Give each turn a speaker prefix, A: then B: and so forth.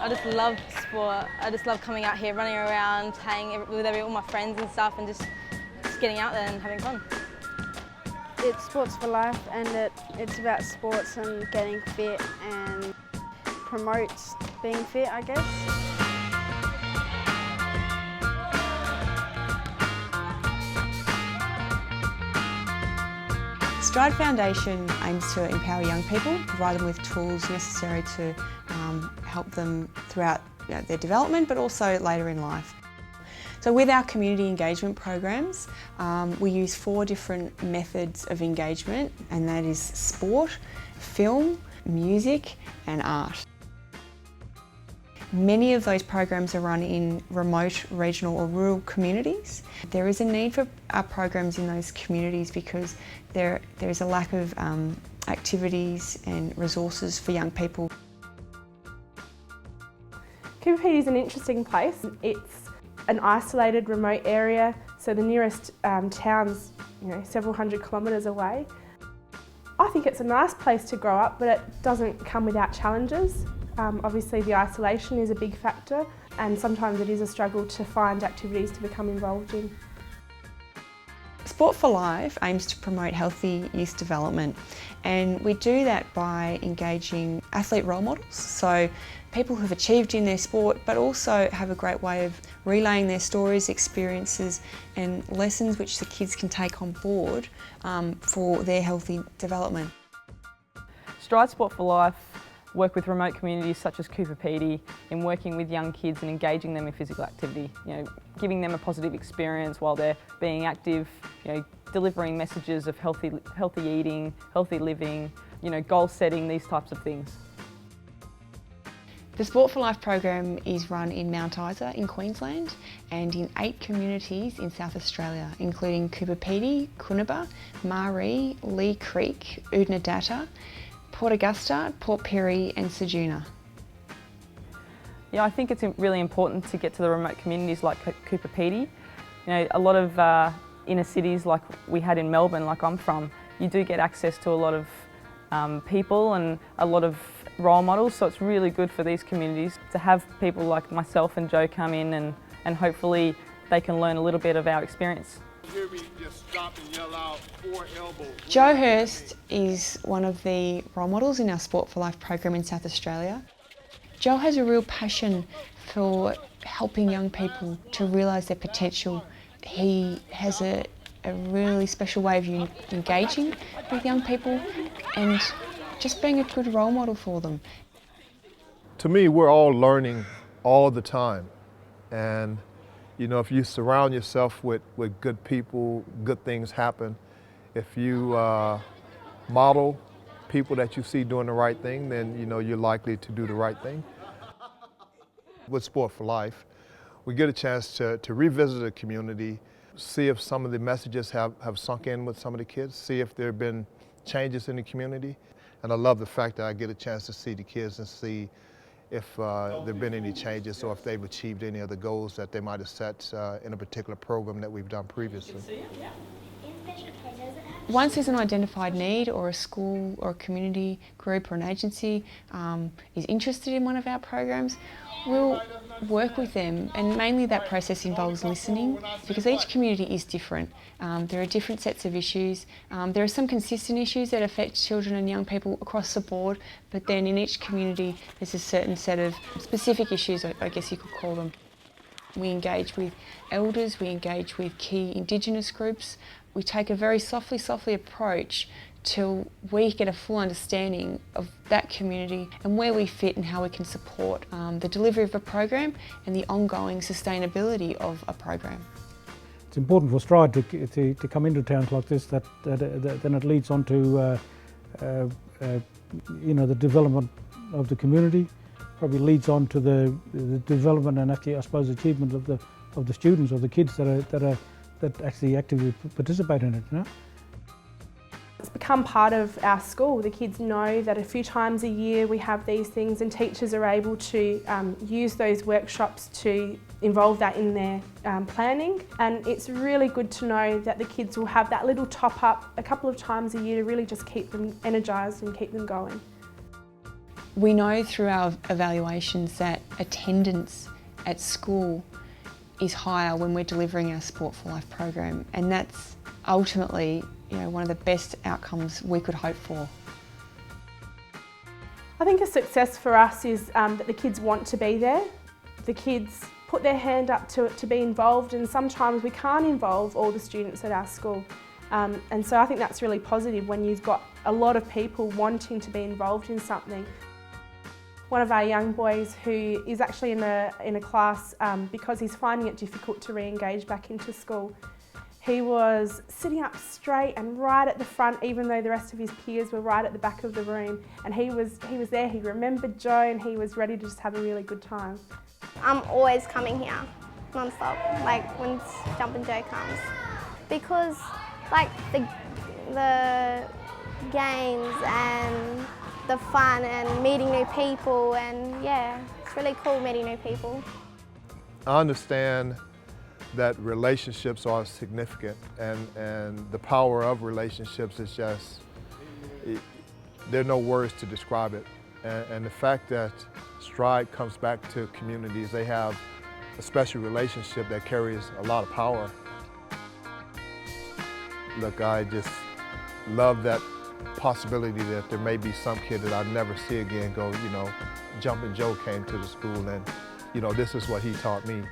A: I just love sport. I just love coming out here, running around, hanging with all my friends and stuff, and just getting out there and having fun.
B: It's Sports for Life, and it's about sports and getting fit and promotes being fit, I guess.
C: Stride Foundation aims to empower young people, provide them with tools necessary to help them throughout their development, but also later in life. So with our community engagement programs, we use 4 different methods of engagement, and that is sport, film, music and art. Many of those programs are run in remote, regional or rural communities. There is a need for our programs in those communities because there is a lack of activities and resources for young people.
D: Coober Pedy is an interesting place. It's an isolated, remote area, so the nearest town's several hundred kilometres away. I think it's a nice place to grow up, but it doesn't come without challenges. Obviously the isolation is a big factor, and sometimes it is a struggle to find activities to become involved in.
C: Sport for Life aims to promote healthy youth development, and we do that by engaging athlete role models, so people who have achieved in their sport but also have a great way of relaying their stories, experiences and lessons which the kids can take on board for their healthy development.
E: Stride Sport for Life work with remote communities such as Coober Pedy in working with young kids and engaging them in physical activity, giving them a positive experience while they're being active, delivering messages of healthy eating, healthy living, goal setting, these types of things.
C: The Sport for Life program is run in Mount Isa in Queensland and in 8 communities in South Australia, including Coober Pedy, Coonabar, Maree, Lee Creek, Oodnadatta, Port Augusta, Port Pirie and Ceduna.
E: Yeah, I think it's really important to get to the remote communities like Coober Pedy. A lot of inner cities like we had in Melbourne, like I'm from, you do get access to a lot of people and a lot of role models, so it's really good for these communities to have people like myself and Joe come in and hopefully they can learn a little bit of our experience.
C: Joe Hurst is one of the role models in our Sport for Life program in South Australia. Joe has a real passion for helping young people to realise their potential. He has a really special way of engaging with young people and just being a good role model for them.
F: To me, we're all learning all the time, and if you surround yourself with good people, good things happen. If you model people that you see doing the right thing, then you're likely to do the right thing. With Sport for Life, we get a chance to revisit the community, see if some of the messages have sunk in with some of the kids, see if there have been changes in the community. And I love the fact that I get a chance to see the kids and see if there have been any changes or if they've achieved any of the goals that they might have set in a particular program that we've done previously.
C: Once there's an identified need or a school or a community group or an agency is interested in one of our programs, we'll work with them, and mainly that process involves listening because each community is different. There are different sets of issues. There are some consistent issues that affect children and young people across the board, but then in each community there's a certain set of specific issues, I guess you could call them. We engage with elders, we engage with key Indigenous groups. We take a very softly approach till we get a full understanding of that community and where we fit and how we can support the delivery of a program and the ongoing sustainability of a program.
G: It's important for Stride to come into towns like this that then it leads on to the development of the community, probably leads on to the development and actually I suppose achievement of the students or the kids that actually actively participate in it.
D: It's become part of our school. The kids know that a few times a year we have these things and teachers are able to use those workshops to involve that in their planning, and it's really good to know that the kids will have that little top up a couple of times a year to really just keep them energised and keep them going.
C: We know through our evaluations that attendance at school is higher when we're delivering our Sport for Life program, and that's ultimately, one of the best outcomes we could hope for.
D: I think a success for us is that the kids want to be there. The kids put their hand up to be involved, and sometimes we can't involve all the students at our school. And so I think that's really positive when you've got a lot of people wanting to be involved in something. One of our young boys who is actually in a class because he's finding it difficult to re-engage back into school. He was sitting up straight and right at the front, even though the rest of his peers were right at the back of the room. And he was there, he remembered Joe, and he was ready to just have a really good time.
H: I'm always coming here, non-stop, like when Jumpin' Joe comes. Because like the games and the fun and meeting new people, and yeah, it's really cool meeting new people.
F: I understand that relationships are significant, and the power of relationships is just, there are no words to describe it. And the fact that Stride comes back to communities, they have a special relationship that carries a lot of power. Look, I just love that possibility that there may be some kid that I'd never see again go, Jumpin' Joe came to the school and, this is what he taught me.